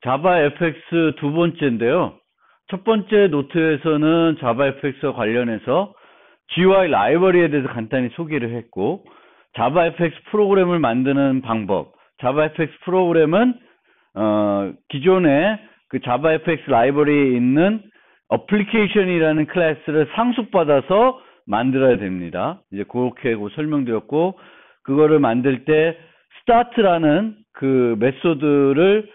자바 FX 두 번째인데요. 첫 번째 노트에서는 자바 FX와 관련해서 GUI 라이브러리에 대해서 간단히 소개를 했고, 자바 FX 프로그램을 만드는 방법, 자바 FX 프로그램은 기존에 그 자바 FX 라이브러리에 있는 어플리케이션이라는 클래스를 상속받아서 만들어야 됩니다. 이제 그렇게 설명드렸고, 그거를 만들 때 스타트라는 그 메소드를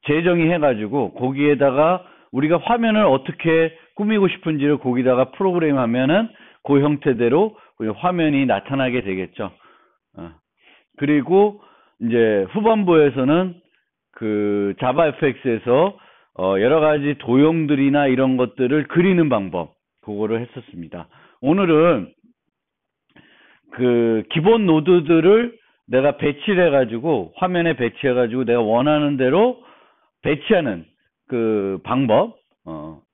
재정의해가지고 거기에다가 우리가 화면을 어떻게 꾸미고 싶은지를 거기다가 프로그램하면은 그 형태대로 화면이 나타나게 되겠죠. 그리고 이제 후반부에서는 그 자바 FX에서 여러 가지 도형들이나 이런 것들을 그리는 방법, 그거를 했었습니다. 오늘은 그 기본 노드들을 내가 배치를 해가지고, 화면에 배치해가지고 내가 원하는 대로 배치하는 그 방법,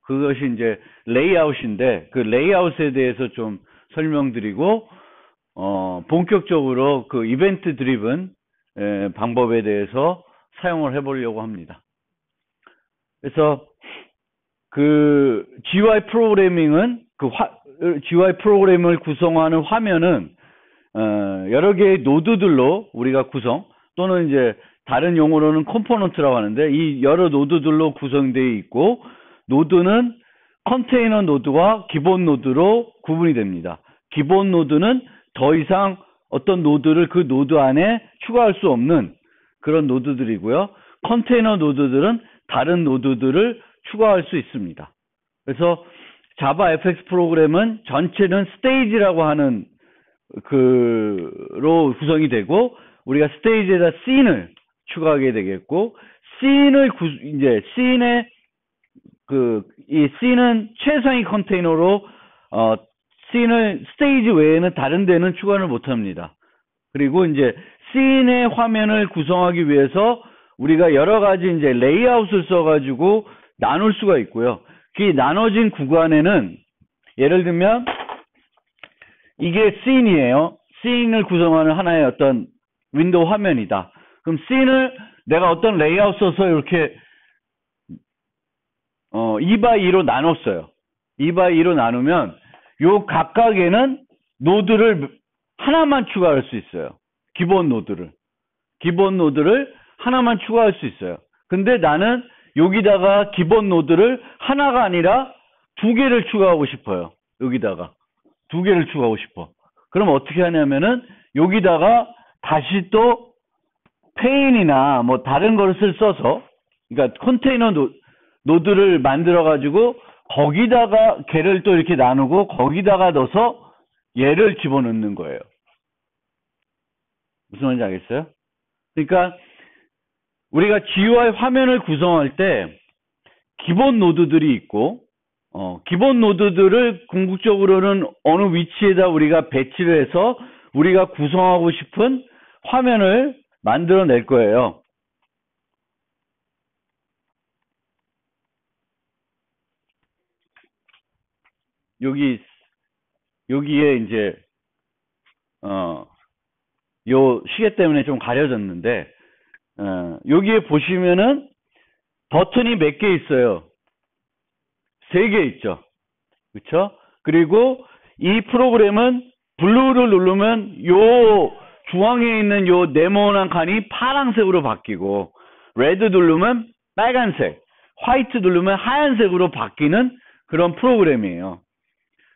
그것이 이제 레이아웃인데, 그 레이아웃에 대해서 좀 설명드리고, 본격적으로 그 이벤트 드리븐 방법에 대해서 사용을 해보려고 합니다. 그래서 그 GUI 프로그래밍은 GUI 프로그램을 구성하는 화면은 여러 개의 노드들로 우리가 구성, 또는 이제 다른 용어로는 컴포넌트라고 하는데, 이 여러 노드들로 구성되어 있고, 노드는 컨테이너 노드와 기본 노드로 구분이 됩니다. 기본 노드는 더 이상 어떤 노드를 그 노드 안에 추가할 수 없는 그런 노드들이고요. 컨테이너 노드들은 다른 노드들을 추가할 수 있습니다. 그래서 자바 FX 프로그램은 전체는 스테이지라고 하는 그로 구성이 되고, 우리가 스테이지에다 씬을 추가하게 되겠고, 이제 씬의 이 씬은 최상위 컨테이너로 씬을 스테이지 외에는 다른 데는 추가를 못 합니다. 그리고 이제 씬의 화면을 구성하기 위해서 우리가 여러 가지 이제 레이아웃을 써가지고 나눌 수가 있고요. 그 나눠진 구간에는 예를 들면 이게 씬이에요. 씬을 구성하는 하나의 어떤 윈도우 화면이다. 그럼 씬을 내가 어떤 레이아웃 써서 이렇게 2x2로 나눴어요. 2x2로 나누면 요 각각에는 노드를 하나만 추가할 수 있어요. 기본 노드를 하나만 추가할 수 있어요. 근데 나는 여기다가 기본 노드를 하나가 아니라 두 개를 추가하고 싶어요. 여기다가 두 개를 추가하고 싶어. 그럼 어떻게 하냐면은 여기다가 다시 또 페인이나 뭐 다른 것을 써서, 그러니까 컨테이너 노드를 만들어 가지고 거기다가 걔를 또 이렇게 나누고 거기다가 넣어서 얘를 집어넣는 거예요. 무슨 말인지 알겠어요? 그러니까 우리가 GUI 화면을 구성할 때 기본 노드들이 있고, 기본 노드들을 궁극적으로는 어느 위치에다 우리가 배치를 해서 우리가 구성하고 싶은 화면을 만들어낼 거예요. 여기에 이제 요 시계 때문에 좀 가려졌는데, 여기에 보시면은 버튼이 몇 개 있어요? 3개 있죠. 그렇죠? 그리고 이 프로그램은 블루를 누르면 요 중앙에 있는 요 네모난 칸이 파란색으로 바뀌고, 레드 누르면 빨간색, 화이트 누르면 하얀색으로 바뀌는 그런 프로그램이에요.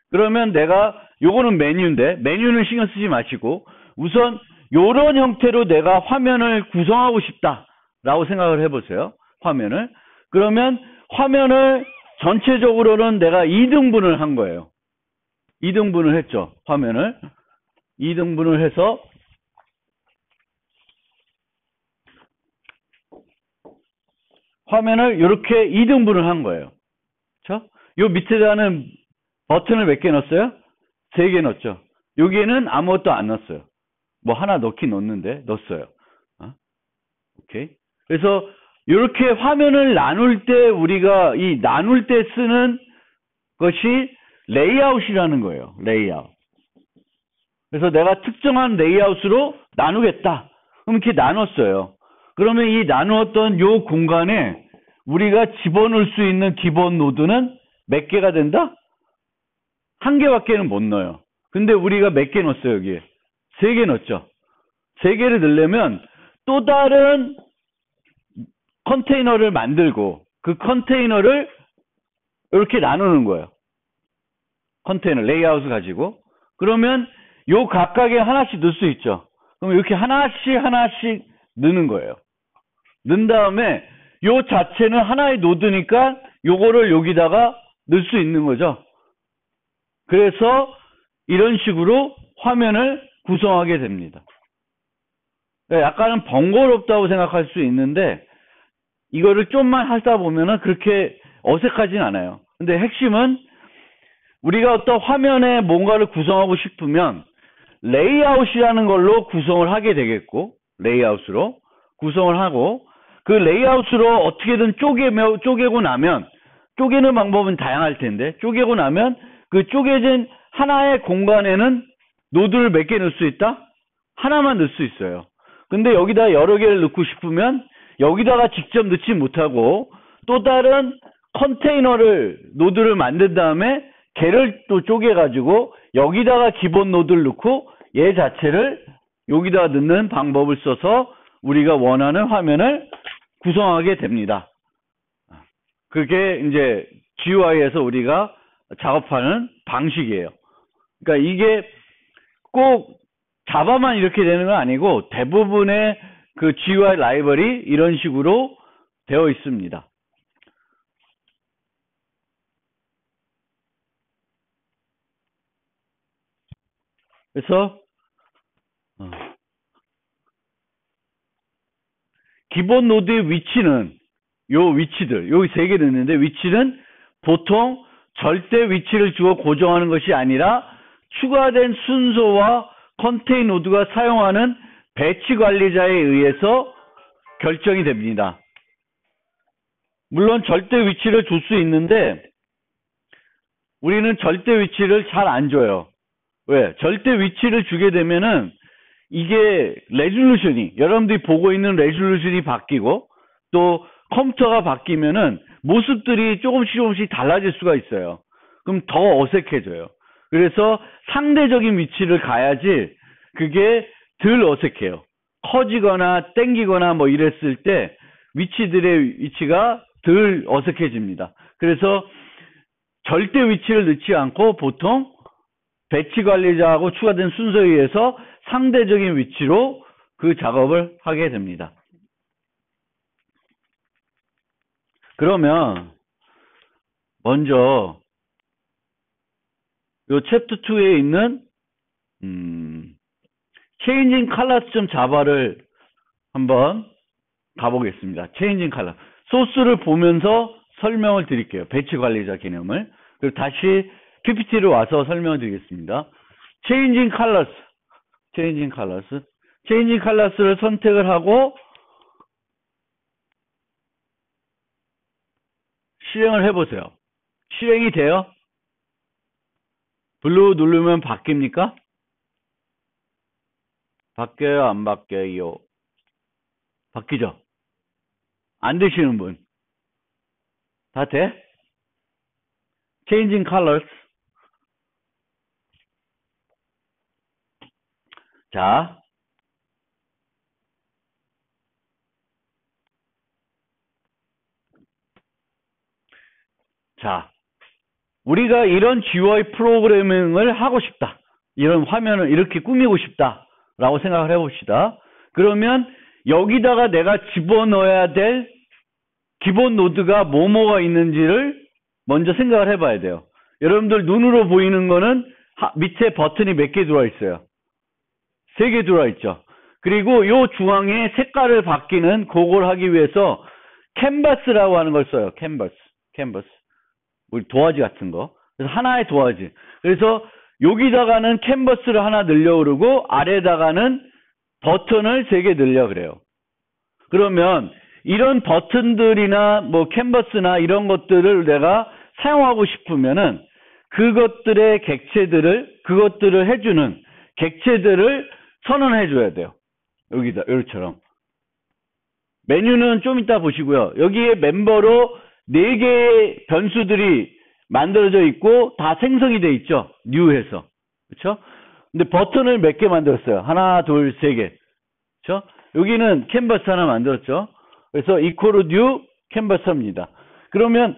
그러면 내가 요거는 메뉴인데, 메뉴는 신경 쓰지 마시고 우선 요런 형태로 내가 화면을 구성하고 싶다라고 생각을 해보세요. 화면을. 그러면 화면을 전체적으로는 내가 2등분을 한 거예요. 2등분을 했죠. 화면을 2등분을 해서 화면을 이렇게 2등분을 한 거예요. 그렇죠? 요 밑에다는 버튼을 몇 개 넣었어요? 3개 넣었죠. 여기에는 아무것도 안 넣었어요. 뭐 하나 넣긴 넣었어요. 오케이. 그래서 이렇게 화면을 나눌 때 우리가 이 나눌 때 쓰는 것이 레이아웃이라는 거예요. 레이아웃. 그래서 내가 특정한 레이아웃으로 나누겠다. 그럼 이렇게 나눴어요. 그러면 이 나누었던 요 공간에 우리가 집어넣을 수 있는 기본 노드는 몇 개가 된다? 한 개밖에는 못 넣어요. 근데 우리가 몇 개 넣었어요, 여기에? 3개 넣었죠. 3개를 넣으려면 또 다른 컨테이너를 만들고 그 컨테이너를 이렇게 나누는 거예요. 컨테이너, 레이아웃을 가지고. 그러면 요 각각에 하나씩 넣을 수 있죠. 그럼 이렇게 하나씩 넣는 거예요. 넣은 다음에 요 자체는 하나의 노드니까 요거를 여기다가 넣을 수 있는 거죠. 그래서 이런 식으로 화면을 구성하게 됩니다. 약간은 번거롭다고 생각할 수 있는데 이거를 좀만 하다 보면은 그렇게 어색하진 않아요. 근데 핵심은 우리가 어떤 화면에 뭔가를 구성하고 싶으면 레이아웃이라는 걸로 구성을 하게 되겠고, 레이아웃으로 구성을 하고, 그 레이아웃으로 어떻게든 쪼개고 나면, 쪼개는 방법은 다양할 텐데, 쪼개고 나면 그 쪼개진 하나의 공간에는 노드를 몇 개 넣을 수 있다? 하나만 넣을 수 있어요. 근데 여기다 여러 개를 넣고 싶으면 여기다가 직접 넣지 못하고 또 다른 컨테이너를 노드를 만든 다음에 걔를 또 쪼개가지고 여기다가 기본 노드를 넣고 얘 자체를 여기다가 넣는 방법을 써서 우리가 원하는 화면을 구성하게 됩니다. 그게 이제 GUI에서 우리가 작업하는 방식이에요. 그러니까 이게 꼭 자바만 이렇게 되는 건 아니고 대부분의 그 GUI 라이브러리 이런 식으로 되어 있습니다. 그래서 기본 노드의 위치는 요 위치들, 여기 3개 넣는데 위치는 보통 절대 위치를 주어 고정하는 것이 아니라 추가된 순서와 컨테인 노드가 사용하는 배치 관리자에 의해서 결정이 됩니다. 물론 절대 위치를 줄 수 있는데 우리는 절대 위치를 잘 안 줘요. 왜? 절대 위치를 주게 되면은 이게 레졸루션이 여러분들이 보고 있는 레졸루션이 바뀌고 또 컴퓨터가 바뀌면은 모습들이 조금씩 달라질 수가 있어요. 그럼 더 어색해져요. 그래서 상대적인 위치를 가야지 그게 덜 어색해요. 커지거나 땡기거나 뭐 이랬을 때 위치들의 위치가 덜 어색해집니다. 그래서 절대 위치를 넣지 않고 보통 배치 관리자하고 추가된 순서에 의해서 상대적인 위치로 그 작업을 하게 됩니다. 그러면 먼저 요 챕터 2에 있는 changing colors.java를 한번 가보겠습니다. changing color. 소스를 보면서 설명을 드릴게요. 배치 관리자 개념을. 그리고 다시 PPT로 와서 설명을 드리겠습니다. changing colors. changing colors를 선택을 하고 실행을 해보세요. 실행이 돼요? 블루 누르면 바뀝니까? 바뀌어요? 안 바뀌어요? 바뀌죠? 안 되시는 분? 다 돼? Changing colors. 자. 자. 우리가 이런 GUI 프로그래밍을 하고 싶다. 이런 화면을 이렇게 꾸미고 싶다. 라고 생각을 해봅시다. 그러면 여기다가 내가 집어넣어야 될 기본 노드가 뭐뭐가 있는지를 먼저 생각을 해봐야 돼요. 여러분들 눈으로 보이는 거는 밑에 버튼이 몇 개 들어와 있어요? 3개 들어와 있죠. 그리고 요 중앙에 색깔을 바뀌는 그걸 하기 위해서 캔버스라고 하는 걸 써요. 캔버스. 우리 도화지 같은 거. 그래서 하나의 도화지. 그래서 여기다가는 캔버스를 하나 넣으려고 그러고 아래다가는 버튼을 3개 넣으려고 그래요. 그러면 이런 버튼들이나 뭐 캔버스나 이런 것들을 내가 사용하고 싶으면은 그것들의 그것들을 해주는 객체들을 선언해 줘야 돼요. 여기다, 여기처럼. 메뉴는 좀 이따 보시고요. 여기에 멤버로 4개의 변수들이 만들어져 있고 다 생성이 돼 있죠. 뉴해서. 그렇죠? 근데 버튼을 몇 개 만들었어요. 하나, 둘, 3개. 그렇죠? 여기는 캔버스 하나 만들었죠. 그래서 equal new 캔버스입니다. 그러면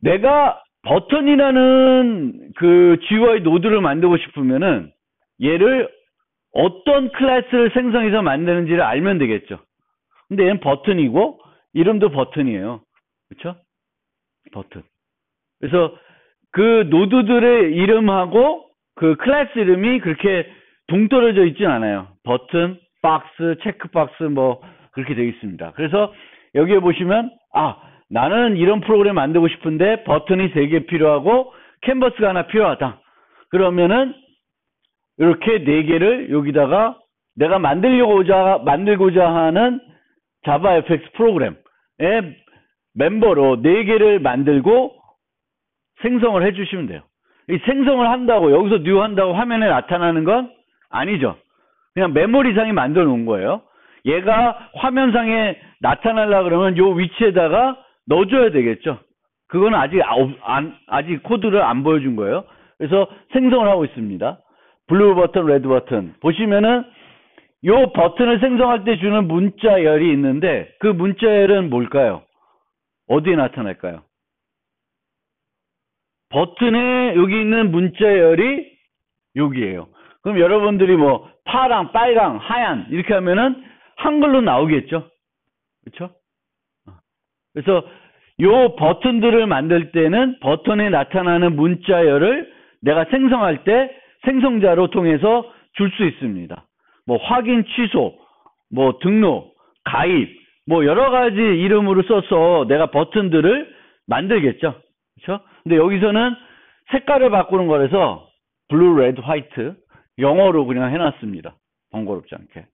내가 버튼이라는 그 GUI 노드를 만들고 싶으면은 얘를 어떤 클래스를 생성해서 만드는지를 알면 되겠죠. 근데 얘는 버튼이고 이름도 버튼이에요. 그렇죠? 버튼. 그래서 그 노드들의 이름하고 그 클래스 이름이 그렇게 동떨어져 있진 않아요. 버튼, 박스, 체크박스 뭐 그렇게 되어 있습니다. 그래서 여기에 보시면 나는 이런 프로그램 만들고 싶은데 버튼이 3개 필요하고 캔버스가 하나 필요하다. 그러면은 이렇게 4개를 여기다가 내가 만들고자 하는 자바 FX 프로그램의 멤버로 4개를 만들고 생성을 해주시면 돼요. 이 생성을 한다고 여기서 new 한다고 화면에 나타나는 건 아니죠. 그냥 메모리상에 만들어 놓은 거예요. 얘가 화면상에 나타나려고 그러면 요 위치에다가 넣어줘야 되겠죠. 그건 아직 코드를 안 보여준 거예요. 그래서 생성을 하고 있습니다. 블루 버튼, 레드 버튼. 보시면은 요 버튼을 생성할 때 주는 문자열이 있는데 그 문자열은 뭘까요? 어디에 나타날까요? 버튼에 여기 있는 문자열이 여기에요. 그럼 여러분들이 뭐 파랑, 빨강, 하얀 이렇게 하면은 한글로 나오겠죠. 그렇죠? 그래서 요 버튼들을 만들 때는 버튼에 나타나는 문자열을 내가 생성할 때 생성자로 통해서 줄 수 있습니다. 뭐 확인, 취소, 뭐 등록, 가입, 뭐 여러 가지 이름으로 써서 내가 버튼들을 만들겠죠. 그렇죠? 근데 여기서는 색깔을 바꾸는 거라서 블루, 레드, 화이트 영어로 그냥 해놨습니다. 번거롭지 않게.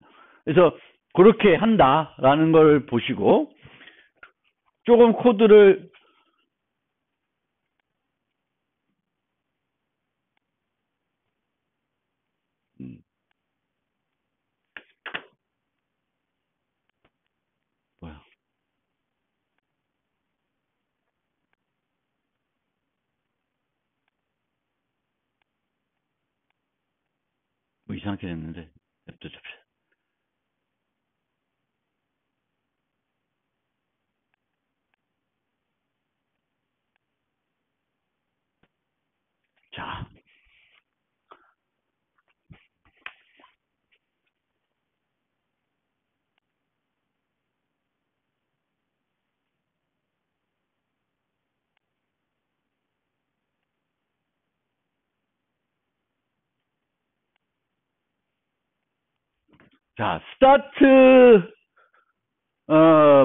그래서 그렇게 한다라는 걸 보시고 조금 코드를 뭐야? 뭐 이상하게 됐는데 냅둬 줍시다. 자, 스타트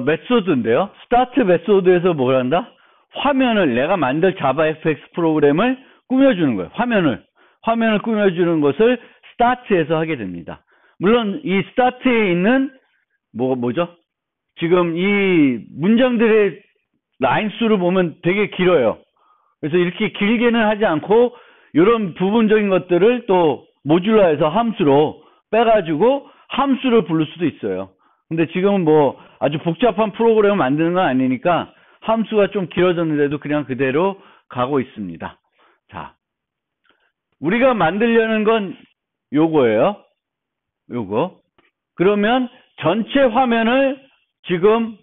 메소드인데요. 스타트 메소드에서 뭘 한다? 화면을 내가 만들 자바 FX 프로그램을 꾸며주는 거예요. 화면을 꾸며주는 것을 스타트에서 하게 됩니다. 물론 이 스타트에 있는 뭐죠? 지금 이 문장들의 라인 수를 보면 되게 길어요. 그래서 이렇게 길게는 하지 않고 이런 부분적인 것들을 또 모듈라에서 함수로 빼가지고 함수를 부를 수도 있어요. 근데 지금은 뭐 아주 복잡한 프로그램을 만드는 건 아니니까 함수가 좀 길어졌는데도 그냥 그대로 가고 있습니다. 자, 우리가 만들려는 건 요거예요. 요거. 그러면 전체 화면을 지금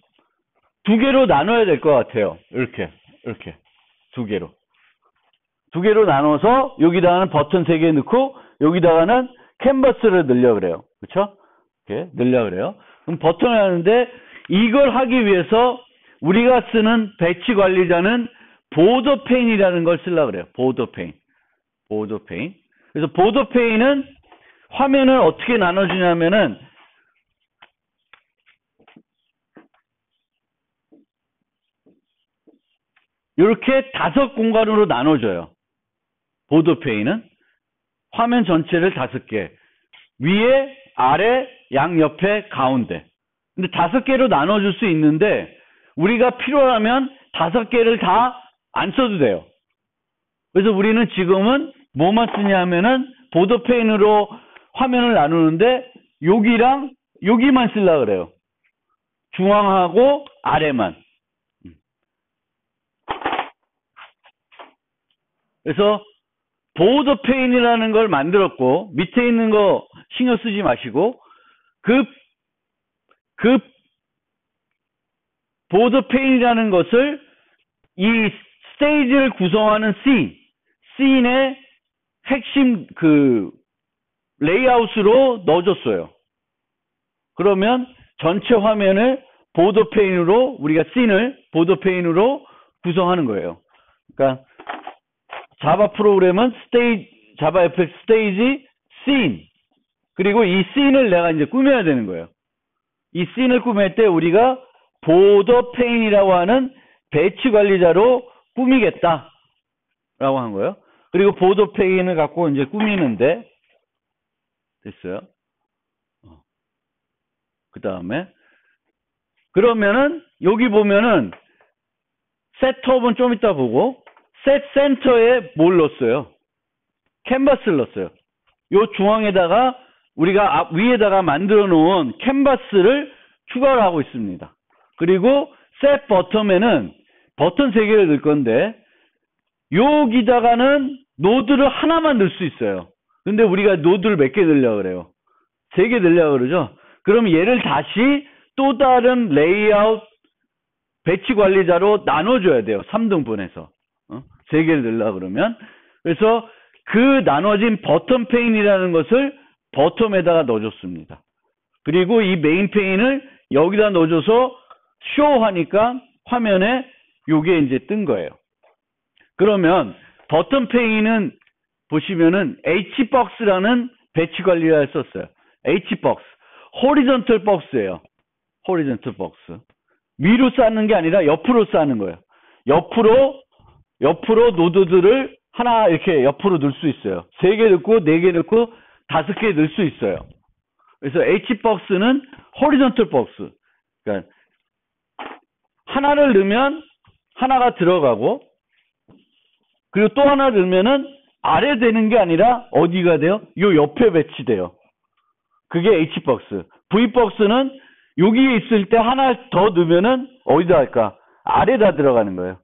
2개로 나눠야 될 것 같아요. 이렇게 2개로. 2개로 나눠서 여기다가는 버튼 3개 넣고 여기다가는 캔버스를 넣으려 그래요. 그렇죠? 이렇게 넣으려 그래요. 그럼 버튼을 하는데 이걸 하기 위해서 우리가 쓰는 배치 관리자는 보더 페인이라는 걸 쓰려고 그래요. 보더 페인. 그래서 보더 페인은 화면을 어떻게 나눠주냐면은 이렇게 5 공간으로 나눠줘요. 보더 페인은 화면 전체를 5개. 위에, 아래, 양옆에, 가운데. 근데 5개로 나눠줄 수 있는데 우리가 필요하면 5개를 다 안 써도 돼요. 그래서 우리는 지금은 뭐만 쓰냐 하면은 보더 페인으로 화면을 나누는데 여기랑 여기만 쓰려고 그래요. 중앙하고 아래만. 그래서 보더 페인이라는 걸 만들었고 밑에 있는 거 신경 쓰지 마시고 그 보더 페인이라는 것을 이 스테이지를 구성하는 씬의 핵심 그 레이아웃으로 넣어줬어요. 그러면 전체 화면을 보더 페인으로 우리가 씬을 보더 페인으로 구성하는 거예요. 그러니까 자바 프로그램은 자바 FX 스테이지, 씬. 그리고 이 씬을 내가 이제 꾸며야 되는 거예요. 이 씬을 꾸밀 때 우리가 보더 페인이라고 하는 배치 관리자로 꾸미겠다. 라고 한 거예요. 그리고 보더 페인을 갖고 이제 꾸미는데, 됐어요. 그 다음에, 그러면은, 여기 보면은, 셋업은 좀 이따 보고, 셋 센터에 뭘 넣었어요? 캔버스를 넣었어요. 요 중앙에다가 우리가 위에다가 만들어 놓은 캔버스를 추가를 하고 있습니다. 그리고 셋 버텀에는 버튼 3개를 넣을 건데 여기다가는 노드를 하나만 넣을 수 있어요. 근데 우리가 노드를 몇 개 넣으려고 그래요? 3개 넣으려고 그러죠? 그럼 얘를 다시 또 다른 레이아웃 배치 관리자로 나눠줘야 돼요. 3등분해서. 3개를 넣으려고 그러면. 그래서 그 나눠진 버텀 페인이라는 것을 버텀에다가 넣어줬습니다. 그리고 이 메인 페인을 여기다 넣어줘서 쇼하니까 화면에 요게 이제 뜬 거예요. 그러면 버텀 페인은 보시면은 Hbox라는 배치 관리를 썼어요. Hbox. 호리전털 박스예요. 호리전털 박스. 위로 쌓는 게 아니라 옆으로 쌓는 거예요. 옆으로 노드들을 하나 이렇게 옆으로 넣을 수 있어요. 3개 넣고 4개 넣고 5개 넣을 수 있어요. 그래서 H박스는 호리전털 박스. 그러니까 하나를 넣으면 하나가 들어가고 그리고 또 하나 넣으면은 아래 되는 게 아니라 어디가 돼요? 요 옆에 배치돼요. 그게 H박스. V박스는 여기에 있을 때 하나 더 넣으면은 어디다 할까? 아래다 들어가는 거예요.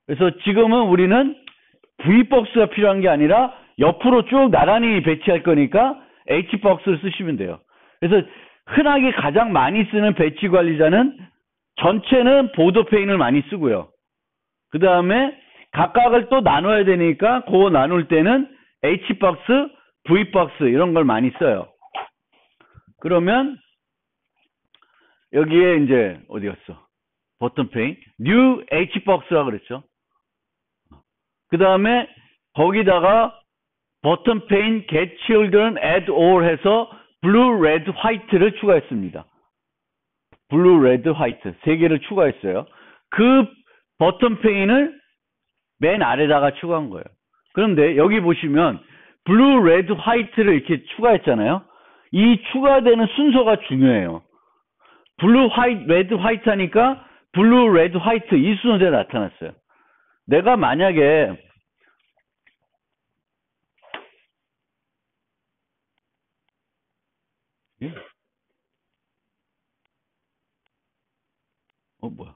그래서 지금은 우리는 V박스가 필요한 게 아니라 옆으로 쭉 나란히 배치할 거니까 H박스를 쓰시면 돼요. 그래서 흔하게 가장 많이 쓰는 배치 관리자는 전체는 보더 페인을 많이 쓰고요. 그 다음에 각각을 또 나눠야 되니까 그거 나눌 때는 H박스, V박스 이런 걸 많이 써요. 그러면 여기에 이제 어디 갔어? 버튼 페인, New H박스라고 그랬죠. 그 다음에 거기다가 버튼 페인, Get Children, Add All 해서 Blue, Red, White를 추가했습니다. Blue, Red, White 3개를 추가했어요. 그 버튼 페인을 맨 아래다가 추가한 거예요. 그런데 여기 보시면 Blue, Red, White를 이렇게 추가했잖아요. 이 추가되는 순서가 중요해요. Blue, White, Red, White 하니까 Blue, Red, White 이 순서에 나타났어요. 내가 만약에 뭐야?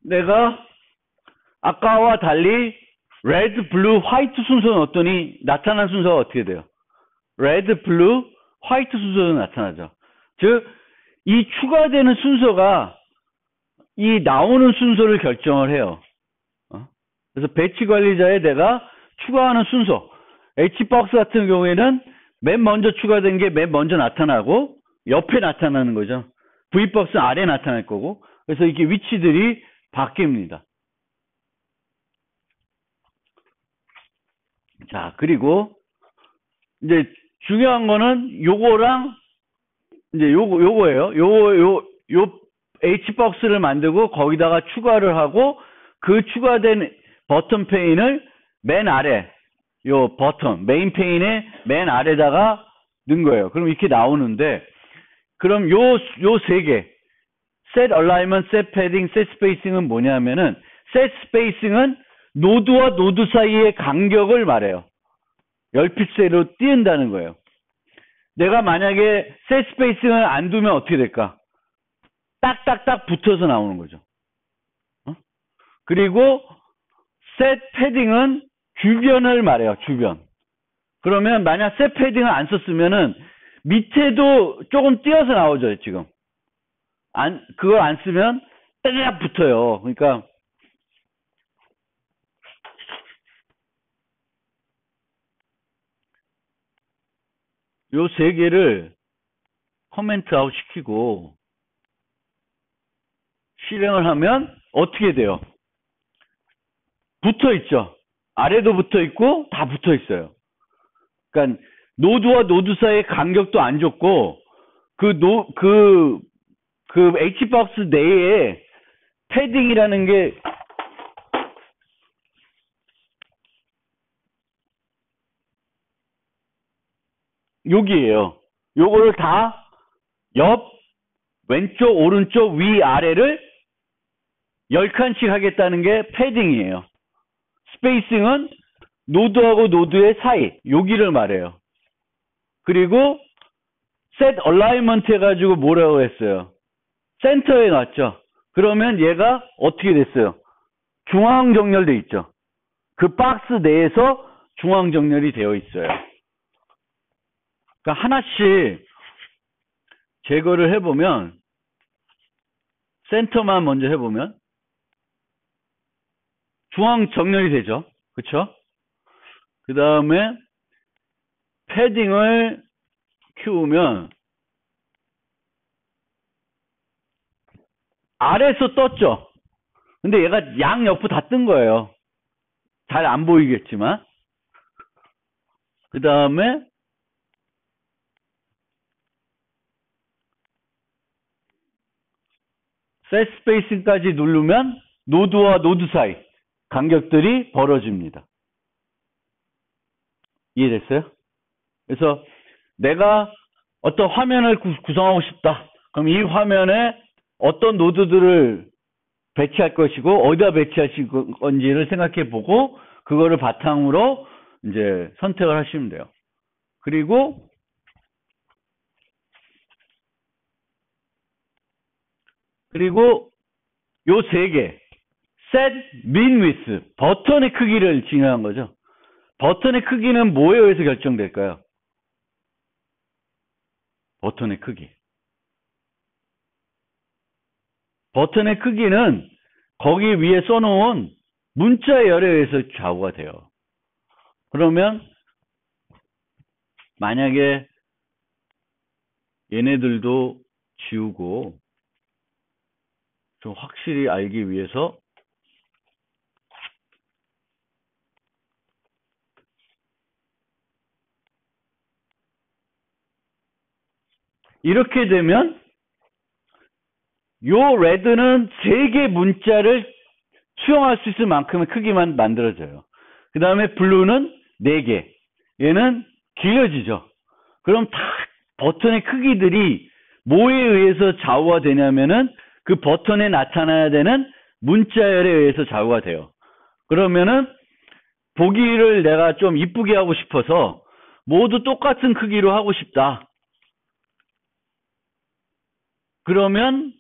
내가 아까와 달리 레드, 블루, 화이트 순서 넣었더니 나타난 순서가 어떻게 돼요? 레드, 블루, 화이트 순서로 나타나죠. 즉, 이 추가되는 순서가 이 나오는 순서를 결정을 해요. 그래서 배치 관리자에 내가 추가하는 순서. H박스 같은 경우에는 맨 먼저 추가된 게 맨 먼저 나타나고 옆에 나타나는 거죠. V박스는 아래에 나타날 거고. 그래서 이렇게 위치들이 바뀝니다. 자, 그리고 이제 중요한 거는 요거랑 이제 요거예요. 요 H박스를 만들고 거기다가 추가를 하고 그 추가된 버튼 페인을 맨 아래, 요 버튼, 메인 페인의 맨 아래다가 넣은 거예요. 그럼 이렇게 나오는데, 그럼 요 세 개, set alignment, set padding, set spacing은 뭐냐면은, set spacing은 노드와 노드 사이의 간격을 말해요. 10픽셀로 띄운다는 거예요. 내가 만약에 set spacing을 안 두면 어떻게 될까? 딱딱딱 붙어서 나오는 거죠. 그리고 set padding은 주변을 말해요. 주변. 그러면 만약 set padding을 안 썼으면은 밑에도 조금 띄어서 나오죠. 지금. 그걸 안 쓰면 따닥 붙어요. 그러니까 요 세 개를 커멘트 아웃 시키고 실행을 하면 어떻게 돼요? 붙어 있죠. 아래도 붙어 있고 다 붙어 있어요. 그러니까 노드와 노드 사이의 간격도 안 줬고 그 H박스 내에 패딩이라는 게 여기에요. 요거를 다 옆, 왼쪽, 오른쪽, 위, 아래를 10칸씩 하겠다는 게 패딩이에요. 스페이싱은 노드하고 노드의 사이, 여기를 말해요. 그리고 set alignment 해가지고 뭐라고 했어요? 센터에 놨죠. 그러면 얘가 어떻게 됐어요? 중앙 정렬돼 있죠. 그 박스 내에서 중앙 정렬이 되어 있어요. 그러니까 하나씩 제거를 해보면, 센터만 먼저 해보면 중앙 정렬이 되죠. 그쵸? 그 다음에 패딩을 키우면 아래에서 떴죠. 근데 얘가 양 옆으로 다 뜬 거예요. 잘 안 보이겠지만. 그 다음에 셋 스페이싱까지 누르면 노드와 노드 사이 간격들이 벌어집니다. 이해됐어요? 그래서 내가 어떤 화면을 구성하고 싶다. 그럼 이 화면에 어떤 노드들을 배치할 것이고 어디다 배치할 건지를 생각해 보고 그거를 바탕으로 이제 선택을 하시면 돼요. 그리고 요 세 개, set, min, width, 버튼의 크기를 중요한 거죠. 버튼의 크기는 뭐에 의해서 결정될까요? 버튼의 크기. 버튼의 크기는 거기 위에 써놓은 문자 열에 의해서 좌우가 돼요. 그러면 만약에 얘네들도 지우고 좀 확실히 알기 위해서 이렇게 되면 요 레드는 3개 문자를 수용할 수 있을 만큼의 크기만 만들어져요. 그 다음에 블루는 4개. 얘는 길어지죠. 그럼 다 버튼의 크기들이 뭐에 의해서 좌우가 되냐면은 그 버튼에 나타나야 되는 문자열에 의해서 좌우가 돼요. 그러면은 보기를 내가 좀 이쁘게 하고 싶어서 모두 똑같은 크기로 하고 싶다. 그러면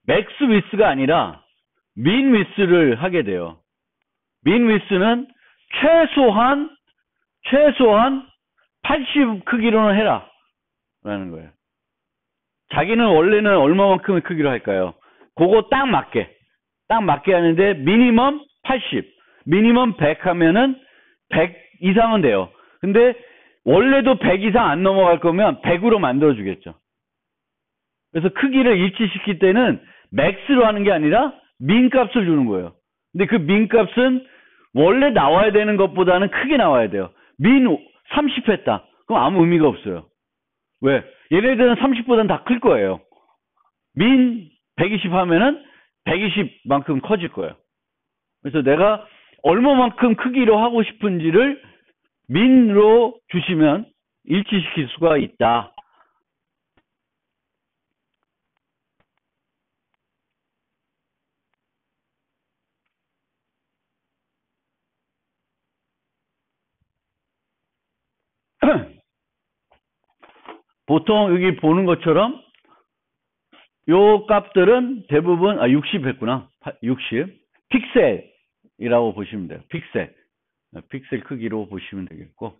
맥스 위스가 아니라 민 위스를 하게 돼요. 민 위스는 최소한 80 크기로는 해라 라는 거예요. 자기는 원래는 얼마만큼의 크기로 할까요? 그거 딱 맞게 하는데 미니멈 80, 미니멈 100 하면은 100 이상은 돼요. 근데 원래도 100 이상 안 넘어갈 거면 100으로 만들어 주겠죠. 그래서 크기를 일치시킬 때는 맥스로 하는 게 아니라 민 값을 주는 거예요. 근데 그 민 값은 원래 나와야 되는 것보다는 크게 나와야 돼요. 민 30 했다. 그럼 아무 의미가 없어요. 왜? 얘네들은 30보다는 다 클 거예요. 민 120 하면은 120만큼 커질 거예요. 그래서 내가 얼마만큼 크기로 하고 싶은지를 민으로 주시면 일치시킬 수가 있다. 보통 여기 보는 것처럼 요 값들은 대부분 60 했구나. 60 픽셀이라고 보시면 돼요. 픽셀 크기로 보시면 되겠고,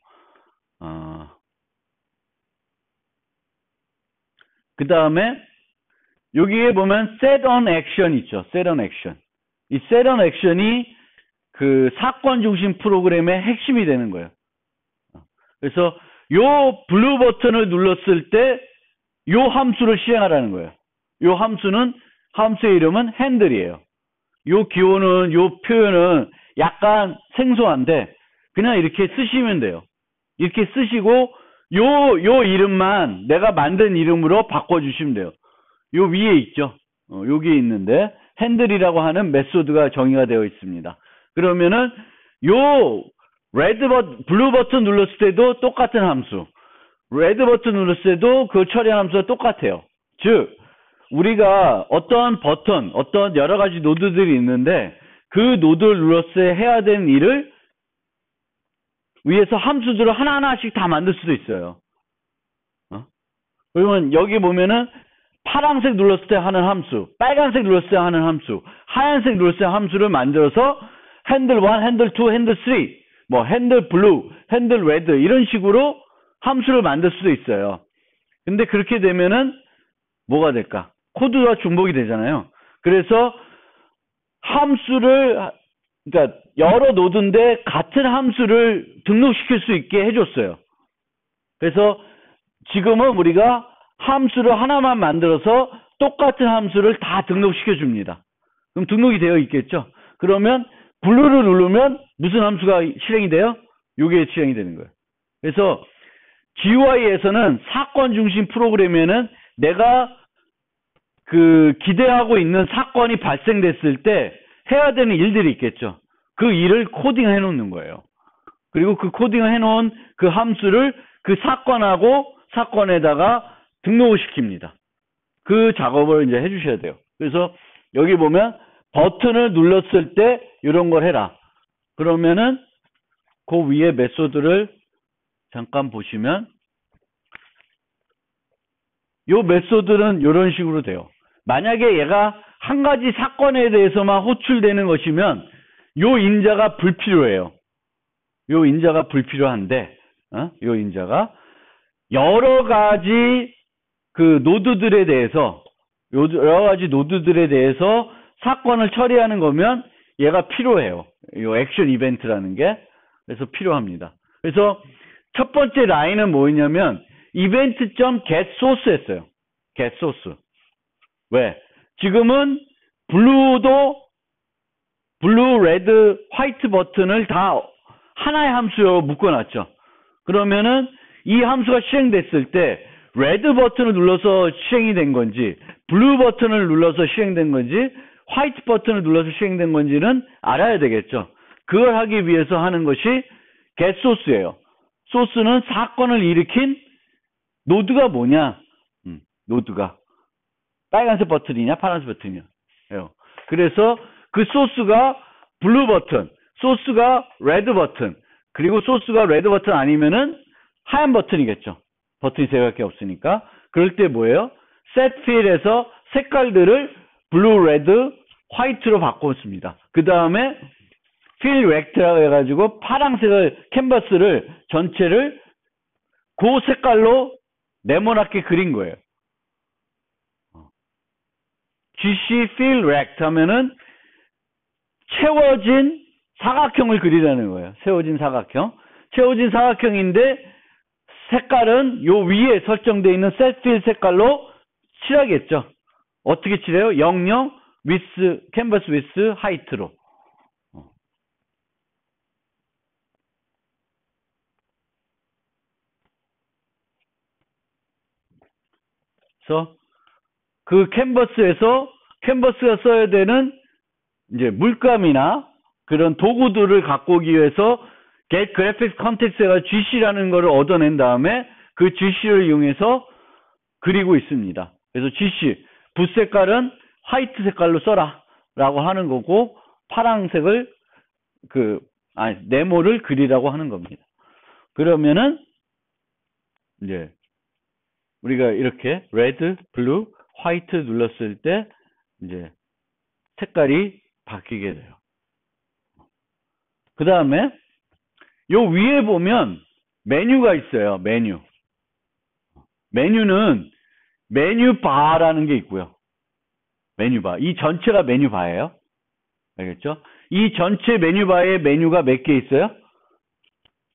그 다음에 여기에 보면 set on action 있죠. set on action. 이 set on action이 그 사건 중심 프로그램의 핵심이 되는 거예요. 그래서 요 블루 버튼을 눌렀을 때 요 함수를 실행하라는 거예요. 요 함수의 이름은 handle이에요. 요 기호는, 요 표현은 약간 생소한데 그냥 이렇게 쓰시면 돼요. 이렇게 쓰시고 요 이름만 내가 만든 이름으로 바꿔주시면 돼요. 요 위에 있죠. 여기에 있는데 handle이라고 하는 메소드가 정의가 되어 있습니다. 그러면은 요 블루 버튼 눌렀을 때도 똑같은 함수, 레드 버튼 눌렀을 때도 그 처리한 함수가 똑같아요. 즉 우리가 어떤 버튼, 어떤 여러 가지 노드들이 있는데 그 노드를 눌렀을 때 해야 되는 일을 위에서 함수들을 하나하나씩 다 만들 수도 있어요. 그러면 여기 보면은 파란색 눌렀을 때 하는 함수, 빨간색 눌렀을 때 하는 함수, 하얀색 눌렀을 때 함수를 만들어서 핸들 1, 핸들 2, 핸들 3, 뭐 핸들 블루, 핸들 레드 이런 식으로 함수를 만들 수도 있어요. 근데 그렇게 되면은 뭐가 될까? 코드가 중복이 되잖아요. 그래서 함수를, 그러니까 여러 노드인데 같은 함수를 등록시킬 수 있게 해줬어요. 그래서 지금은 우리가 함수를 하나만 만들어서 똑같은 함수를 다 등록시켜 줍니다. 그럼 등록이 되어 있겠죠? 그러면 블루를 누르면 무슨 함수가 실행이 돼요? 이게 실행이 되는 거예요. 그래서 GUI에서는 사건 중심 프로그램에는 내가 그 기대하고 있는 사건이 발생됐을 때 해야 되는 일들이 있겠죠. 그 일을 코딩해 놓는 거예요. 그리고 그 코딩을 해 놓은 그 함수를 그 사건하고 사건에다가 등록을 시킵니다. 그 작업을 이제 해 주셔야 돼요. 그래서 여기 보면 버튼을 눌렀을 때 이런 걸 해라. 그러면은 그 위에 메소드를 잠깐 보시면 요 메소드는 이런 식으로 돼요. 만약에 얘가 한 가지 사건에 대해서만 호출되는 것이면 요 인자가 불필요해요. 요 인자가 불필요한데 요 인자가 여러 가지 그 노드들에 대해서 여러 가지 노드들에 대해서 사건을 처리하는 거면 얘가 필요해요. 요 액션 이벤트라는 게 그래서 필요합니다. 그래서 첫 번째 라인은 뭐였냐면 event.getSource 했어요. getSource. 왜? 지금은 블루, 레드, 화이트 버튼을 다 하나의 함수로 묶어놨죠. 그러면은 이 함수가 실행됐을 때 레드 버튼을 눌러서 실행이 된 건지 블루 버튼을 눌러서 실행된 건지 화이트 버튼을 눌러서 실행된 건지는 알아야 되겠죠. 그걸 하기 위해서 하는 것이 getSource예요. 소스는 사건을 일으킨 노드가 뭐냐? 노드가 빨간색 버튼이냐 파란색 버튼이냐. 그래서 그 소스가 블루 버튼, 소스가 레드 버튼, 그리고 소스가 레드 버튼 아니면은 하얀 버튼이겠죠. 버튼이 세 개밖에 없으니까. 그럴 때 뭐예요? set field에서 색깔들을 블루, 레드, 화이트로 바꿨습니다. 그 다음에 fill rect라고 해가지고 파란색을 캔버스를 전체를 그 색깔로 네모나게 그린 거예요. GC fill rect 하면은 채워진 사각형을 그리라는 거예요. 채워진 사각형. 채워진 사각형인데 색깔은 요 위에 설정되어 있는 set fill 색깔로 칠하겠죠. 어떻게 칠해요? 00 with canvas with height로. 그래서 그 캔버스가 써야 되는 이제 물감이나 그런 도구들을 갖고 오기 위해서 get graphics context가 GC라는 거를 얻어낸 다음에 그 GC를 이용해서 그리고 있습니다. 그래서 GC, 붓 색깔은 화이트 색깔로 써라 라고 하는 거고, 파랑색을 네모를 그리라고 하는 겁니다. 그러면은 이제 우리가 이렇게 레드, 블루, 화이트 눌렀을 때 이제 색깔이 바뀌게 돼요. 그 다음에 요 위에 보면 메뉴가 있어요. 메뉴는 메뉴바라는 게 있고요. 메뉴바. 이 전체가 메뉴바예요. 알겠죠? 이 전체 메뉴바에 메뉴가 몇 개 있어요?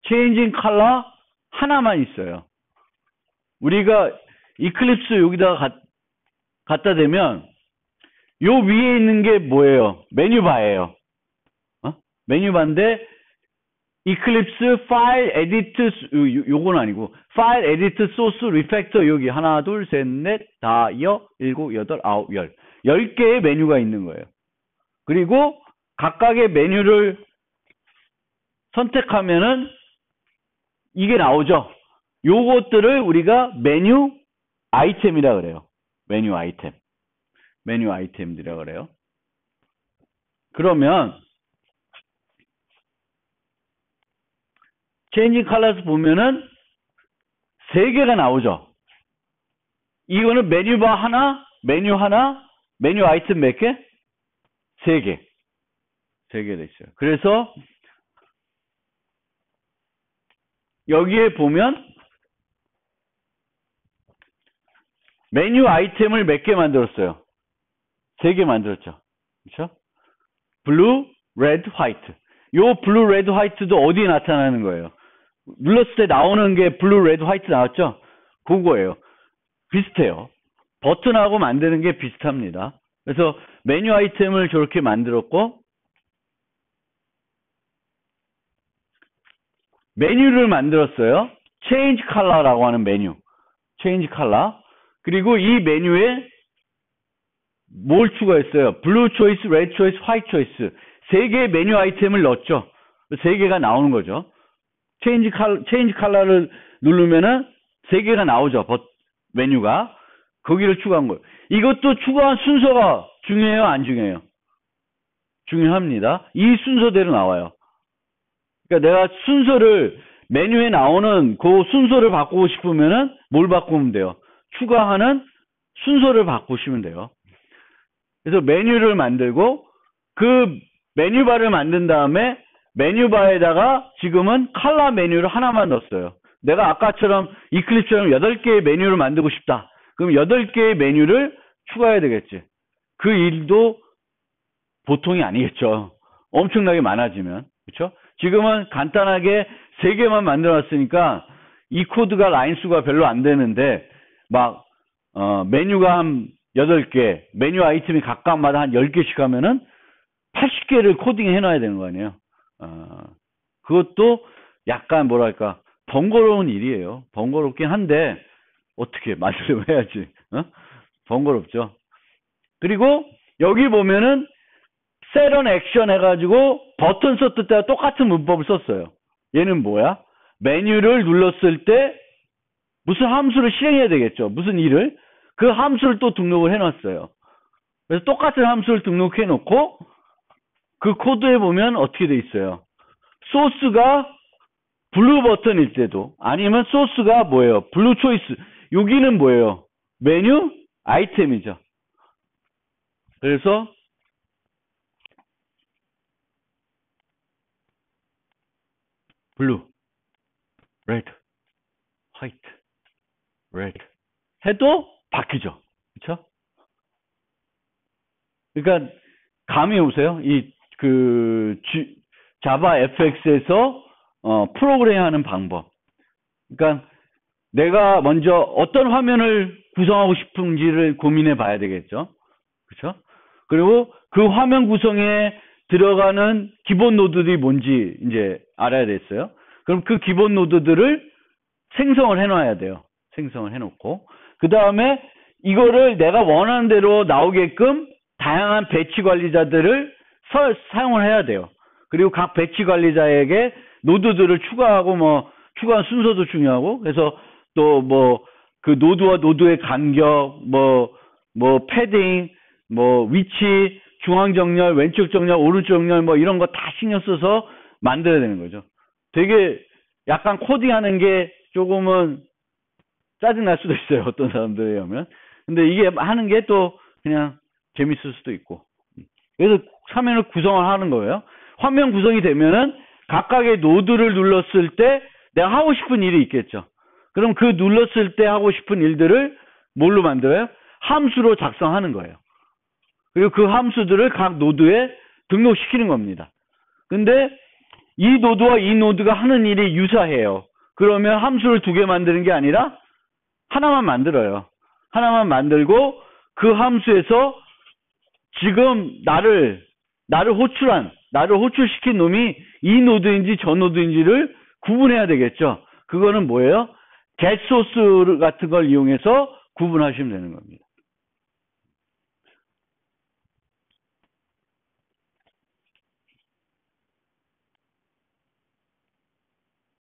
Changing Color 하나만 있어요. 우리가 이클립스 여기다가 갖다 대면 요 위에 있는 게 뭐예요? 메뉴바예요. 메뉴바인데 이클립스 파일 에디트 요건 아니고 파일 에디트 소스 리팩터 여기 하나 둘 셋 넷 다섯 일곱 여덟 아홉 열 10개의 메뉴가 있는 거예요. 그리고 각각의 메뉴를 선택하면은 이게 나오죠. 요것들을 우리가 메뉴 아이템이라 그래요. 메뉴 아이템이라 그래요. 그러면 체인징 컬러스 보면은 3개가 나오죠. 이거는 메뉴바 하나, 메뉴 아이템 몇 개? 3개. 3개 돼 있어요. 그래서 여기에 보면 메뉴 아이템을 몇 개 만들었어요? 3개 만들었죠. 그렇죠? 블루, 레드, 화이트. 요 블루, 레드, 화이트도 어디에 나타나는 거예요? 눌렀을 때 나오는 게 블루, 레드, 화이트 나왔죠? 그거예요. 비슷해요. 버튼하고 만드는 게 비슷합니다. 그래서 메뉴 아이템을 저렇게 만들었고, 메뉴를 만들었어요. Change Color라고 하는 메뉴. Change Color. 그리고 이 메뉴에 뭘 추가했어요? 블루 초이스, 레드 초이스, 화이트 초이스. 3개의 메뉴 아이템을 넣었죠. 3개가 나오는 거죠. 체인지 컬러를 누르면은 3개가 나오죠. 메뉴가. 거기를 추가한 거예요. 이것도 추가한 순서가 중요해요? 안 중요해요? 중요합니다. 이 순서대로 나와요. 그러니까 내가 메뉴에 나오는 그 순서를 바꾸고 싶으면은 뭘 바꾸면 돼요? 추가하는 순서를 바꾸시면 돼요. 그래서 메뉴를 만들고 그 메뉴바를 만든 다음에 메뉴바에다가 지금은 컬러 메뉴를 하나만 넣었어요. 내가 아까처럼 이클립스처럼 8개의 메뉴를 만들고 싶다. 그럼 8개의 메뉴를 추가해야 되겠지. 그 일도 보통이 아니겠죠. 엄청나게 많아지면. 그렇죠? 지금은 간단하게 3개만 만들어놨으니까 이 코드가 라인 수가 별로 안 되는데 메뉴가 한 8개, 메뉴 아이템이 각각마다 한 10개씩 하면은 80개를 코딩 해놔야 되는 거 아니에요. 그것도 약간 뭐랄까 번거로운 일이에요. 번거롭긴 한데 어떻게 만들면 해야지. 번거롭죠. 그리고 여기 보면은 set an action 해가지고 버튼 썼을 때와 똑같은 문법을 썼어요. 얘는 뭐야? 메뉴를 눌렀을 때 무슨 함수를 실행해야 되겠죠. 무슨 일을. 그 함수를 또 등록을 해놨어요. 그래서 똑같은 함수를 등록해놓고 그 코드에 보면 어떻게 돼 있어요? 소스가 블루 버튼일 때도 아니면 소스가 뭐예요? 블루 초이스. 여기는 뭐예요? 메뉴 아이템이죠. 그래서 블루, 레드, 화이트, 레드 해도 바뀌죠. 그렇죠? 그러니까 감이 오세요? 자바 FX에서 프로그램하는 방법. 그러니까 내가 먼저 어떤 화면을 구성하고 싶은지를 고민해 봐야 되겠죠. 그렇죠? 그리고 그 화면 구성에 들어가는 기본 노드들이 뭔지 이제 알아야 됐어요. 그럼 그 기본 노드들을 생성을 해 놔야 돼요. 생성을 해 놓고 그 다음에 이거를 내가 원하는 대로 나오게끔 다양한 배치 관리자들을 사용을 해야 돼요. 그리고 각 배치 관리자에게 노드들을 추가하고 추가한 순서도 중요하고, 그래서 또 그 노드와 노드의 간격, 패딩, 위치, 중앙 정렬, 왼쪽 정렬, 오른쪽 정렬, 이런 거 다 신경 써서 만들어야 되는 거죠. 되게 약간 코딩하는 게 조금은 짜증날 수도 있어요. 어떤 사람들에 의하면. 근데 이게 하는 게 또 그냥 재밌을 수도 있고. 그래서 화면을 구성을 하는 거예요. 화면 구성이 되면은 각각의 노드를 눌렀을 때 내가 하고 싶은 일이 있겠죠. 그럼 그 눌렀을 때 하고 싶은 일들을 뭘로 만들어요? 함수로 작성하는 거예요. 그리고 그 함수들을 각 노드에 등록시키는 겁니다. 근데 이 노드와 이 노드가 하는 일이 유사해요. 그러면 함수를 2개 만드는 게 아니라 하나만 만들어요. 하나만 만들고 그 함수에서 지금 나를 호출시킨 놈이 이 노드인지 저 노드인지를 구분해야 되겠죠. 그거는 뭐예요? getSource 같은 걸 이용해서 구분하시면 되는 겁니다.